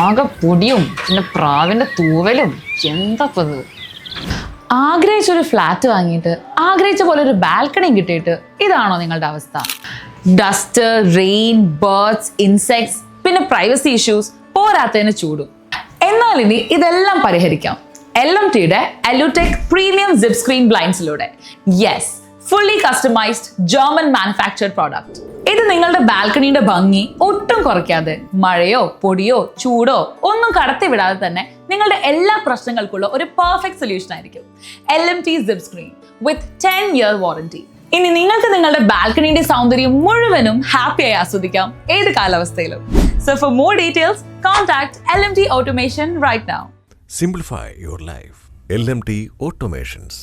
ആകെ പൊടിയും പിന്നെ പ്രാവിന്റെ തൂവലും എന്തപ്പത്. ആഗ്രഹിച്ചൊരു ഫ്ലാറ്റ് വാങ്ങിയിട്ട് ആഗ്രഹിച്ച പോലെ ഒരു ബാൽക്കണിയും കിട്ടിയിട്ട് ഇതാണോ നിങ്ങളുടെ അവസ്ഥ? ഡസ്റ്റ്, റെയിൻ, ബേർഡ്സ്, ഇൻസെക്ട്സ്, പിന്നെ പ്രൈവസി ഇഷ്യൂസ്, പോരാത്തതിന് ചൂടും. എന്നാൽ ഇനി ഇതെല്ലാം പരിഹരിക്കാം LMTയുടെ എലുടെക് പ്രീമിയം സിപ്പ് സ്ക്രീൻ ബ്ലൈൻഡ്സിലൂടെ. Yes, fully customised German manufactured product. ഇത് നിങ്ങളുടെ ബാൽക്കണിയുടെ ഭംഗി ഒട്ടും കുറയ്ക്കാതെ മഴയോ പൊടിയോ ചൂടോ ഒന്നും കടത്തിവിടാതെ തന്നെ നിങ്ങളുടെ എല്ലാ പ്രശ്നങ്ങൾക്കുള്ള ഒരു പെർഫെക്റ്റ് സൊല്യൂഷൻ ആയിരിക്കും LMT zip screen with 10-year warranty. ഇനി നിങ്ങൾക്ക് നിങ്ങളുടെ ബാൽക്കണിയുടെ സൗന്ദര്യം മുഴുവനും ഹാപ്പിയായി ആസ്വദിക്കാം ഏത് കാലാവസ്ഥയിലും. So for more details, contact LMT Automation right now. Simplify your life. LMT Automations.